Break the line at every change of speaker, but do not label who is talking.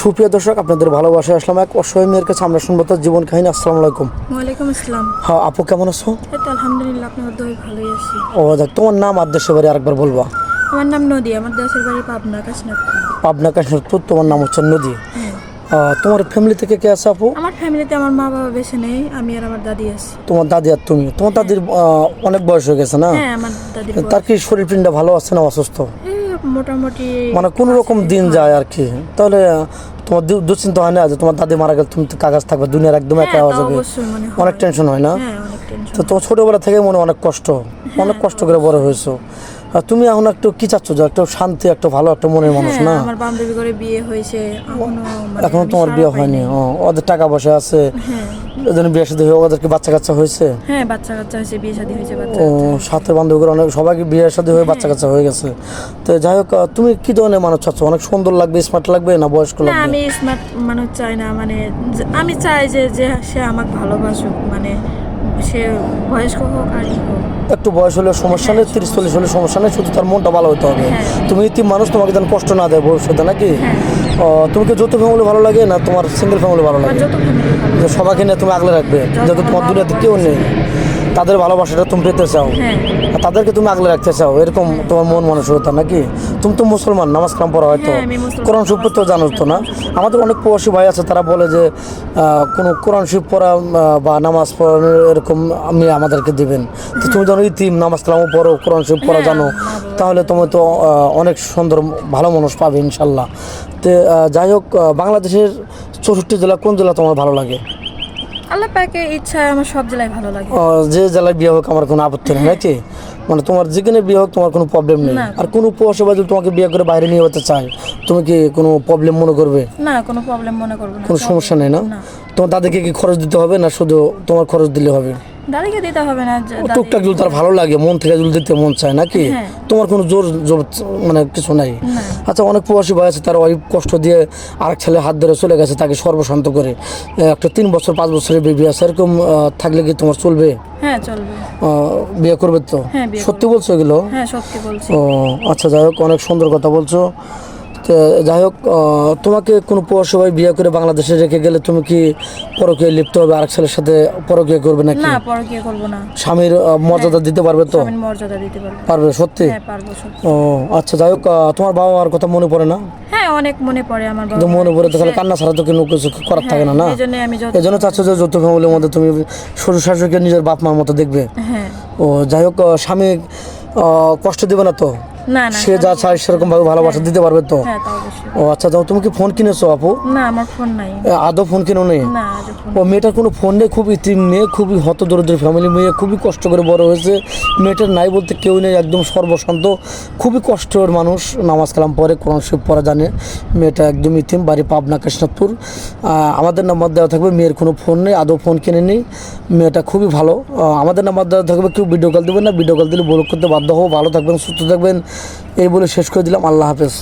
সুপ্রিয় দর্শক, আপনাদের ভালোবাসায় আসলাম এক অসহায় মেয়ের কাছে। আমরা শুনবো তার জীবন কাহিনী। আসসালামু আলাইকুম।
ওয়ালাইকুম আসসালাম।
হ্যাঁ আপু, কেমন আছো?
এই তো আলহামদুলিল্লাহ, আপনার দোয়ায় ভালোই আছি।
ও দেখ, তোমার নাম আর দেশের বাড়ি আরেকবার বলবা।
আমার নাম নদী, আমার দেশের বাড়ি পাবনা কাশীনাথপুর।
পাবনা কাশীনাথপুর, তোমার নাম হচ্ছে নদী।
হ্যাঁ।
তোমার ফ্যামিলি থেকে কে আছে আপু?
আমার ফ্যামিলিতে আমার মা বাবা বেশি নেই, আমি আর আমার দাদি আছি।
তোমার দাদি আর তুমি। তোমার দাদির অনেক বয়স হয়ে গেছে না?
হ্যাঁ, আমার দাদির
তার কি শরীর পিন্ডা ভালো আছে না অসুস্থ?
এই মোটামুটি
মানে কোনো রকম দিন যায় আর কি। তাহলে তোমার দুশ্চিন্তা হয় না যে তোমার দাদি মারা গেল, তুমি তো কাগজ থাকবে, দুনিয়ার একদম একা হয়ে যাবে?
অবশ্যই মনে হয়।
অনেক টেনশন হয় না?
হ্যাঁ, অনেক টেনশন।
তো তোমার ছোটবেলা থেকে মনে অনেক কষ্ট, অনেক কষ্ট করে বড় হয়েছো। আর তুমি এখন একটু কি চাচ্ছ, যে একটু শান্তি, একটু ভালো একটা মনের মানুষ না?
আমার বান্ধবী করে বিয়ে হয়েছে,
এখনো তোমার বিয়ে হয়নি? ওদের টাকা পয়সা আছে, এজন্য বিয়ে শাদী হয়ে ওদেরকে বাচ্চা কাচ্চা হয়েছে?
হ্যাঁ, বাচ্চা কাচ্চা হয়েছে, বিয়ে শাদী হয়েছে, বাচ্চা
ও সাথে বান্ধবীর অনেক সবাই বিয়ে শাদী হয়ে বাচ্চা কাচ্চা হয়ে গেছে। তো যাই হোক, তুমি কি ধরনের মানুষ চাচ্ছ? অনেক সুন্দর লাগবে, স্মার্ট লাগবে না বয়স্ক
না,
লাগবে?
আমি স্মার্ট মানুষ চাই না, মানে আমি চাই যে যে সে আমাকে ভালোবাসুক, মানে সে বয়স্ক হোক আর ই হোক।
একটু বয়স হলে সমস্যা নেই, 30-40 হলে সমস্যা নেই, শুধু তার মনটা ভালো হতে হবে। তুমি ইতিম মানুষ, তোমাকে যেন কষ্ট না দেয় ভবিষ্যতে, নাকি? তুমি কি যৌথ ফ্যামিলি ভালো লাগে না তোমার সিঙ্গেল ফ্যামিলি ভালো লাগে?
যত ফ্যামিলি ভালো।
যে সবাইকে নিয়ে তুমি আগলে রাখবে, যেহেতু তোমার দুনিয়াতে কেউ নেই, তাদের ভালোবাসাটা তুমি পেতে চাও,
হ্যাঁ।
আর তাদেরকে তুমি আগলে রাখতে চাও, এরকম তোমার মন মানসিকতা, নাকি? তুমি তো মুসলমান, নামাজ কালাম পড়া হয়তো,
হ্যাঁ, আমি মুসলমান।
কোরআন শরীফ তো জানো তো না? আমাদের অনেক প্রবাসী ভাই আছে, তারা বলে যে কোনো কোরআন শরীফ পড়া বা নামাজ পড়ানোর এরকম আমি আমাদেরকে দিবেন। তো তুমি যখন ইতিম, নামাজ কালামও পড়ো, কোরআন শরীফ পড়া জানো, তাহলে তুমি তো অনেক সুন্দর ভালো মানুষ পাবে ইনশাল্লাহ। তো যাই হোক, বাংলাদেশের 64 জেলা কোন জেলা তোমার ভালো লাগে?
আল্লাহ পাকে ইচ্ছায় আমার সব জেলায় ভালো লাগে।
যে জেলায় বিয়ে হোক আমার কোনো আপত্তি নেই, নাকি? মানে তোমার যেখানে বিয়ে হোক তোমার কোনো প্রবলেম নেই?
না।
আর কোনো প্রবাসী ভাই যদি তোমাকে বিয়ে করে বাইরে নিয়ে যেতে চায়, তুমি কি কোনো প্রবলেম মনে করবে?
না, কোনো প্রবলেম মনে করবো না।
কোনো সমস্যা নেই না? তোমার দাদিকে কি খরচ দিতে হবে, না শুধু তোমার খরচ দিলে হবে?
দাদিকে দিতে হবে না,
টুকটাক যদি তার ভালো লাগে, মন থেকে যদি দিতে মন চায়, নাকি?
হ্যাঁ।
তোমার কোনো জোর জোর মানে কিছু নাই?
না।
আচ্ছা, অনেক প্রবাসী ভাই আছে, তার ওয়াইফ কষ্ট দিয়ে আরেক ছেলে হাত ধরে চলে গেছে, তাকে সর্বশান্ত করে একটা 3 বছর 5 বছরের বেবি আছে, এরকম থাকলে কি তোমার চলবে?
হ্যাঁ, চলবে।
বিয়ে করবে তো?
হ্যাঁ, বিয়ে
সত্যি বলছো এগুলো?
হ্যাঁ, সত্যি বলছি।
ও আচ্ছা, যাই হোক, অনেক সুন্দর কথা বলছো। তো যাই হোক, তোমাকে কোনো প্রবাসী ভাই বিয়ে করে বাংলাদেশে রেখে গেলে তুমি কি পরকীয়া লিপ্ত হবে, আরেক ছেলের সাথে পরকীয়া করবে নাকি?
না, পরকীয়া করবো না।
স্বামীর মর্যাদা দিতে পারবে তো?
আমি মর্যাদা দিতে পারবো।
পারবে সত্যি?
হ্যাঁ, পারবো সত্যি।
ও আচ্ছা, যাই হোক, তোমার বাবা মার কথা মনে পড়ে না?
হ্যাঁ, অনেক মনে পড়ে আমার বাবা।
কিন্তু মনে পড়ে তো খালি কান্না ছাড়া তো কোনো কিছু করার থাকে না, না?
এইজন্য আমি
এই জন্য চাচ্ছ যে যৌথ ফ্যামিলির মধ্যে তুমি শ্বশুর শাশুড়িকে নিজের বাপ মার মতো দেখবে?
হ্যাঁ।
ও যাই হোক, স্বামী কষ্ট দেবে না তো?
না না,
সে যা চায় সেরকম ভাবে ভালোবাসা দিতে পারবে তো?
হ্যাঁ, তা অবশ্যই।
ও আচ্ছা, যাও, তুমি কি ফোন কিনেছো আপু?
না, আমার ফোন নাই।
আদৌ ফোন কিনো নেই?
না, আজও ফোন।
ও মেয়েটার কোনো ফোন নেই, খুব ইতিম মেয়ে, খুবই হতদরিদ্র ফ্যামিলি মেয়ে, খুবই কষ্ট করে বড় হয়েছে। মেয়েটার নাই বলতে কেউ নেই, একদম সর্বশান্ত, খুবই কষ্টের মানুষ, নামাজ কালাম পড়ে, কোরআন শরীফ পড়া জানে। মেয়েটা একদম ইতিম, বাড়ি পাবনা কাশীনাথপুর। আমাদের নাম্বার দেওয়া থাকবে, মেয়ের কোনো ফোন নেই, আদৌ ফোন কিনে নেই, মেয়েটা খুবই ভালো। আমাদের নাম্বার দেওয়া থাকবে, কেউ ভিডিও কল দেবেন না, ভিডিও কল দিলে ব্লক করতে বাধ্য হবো। ভালো থাকবেন, সুস্থ থাকবেন, এই বলে শেষ করে দিলাম। আল্লাহ হাফেজ।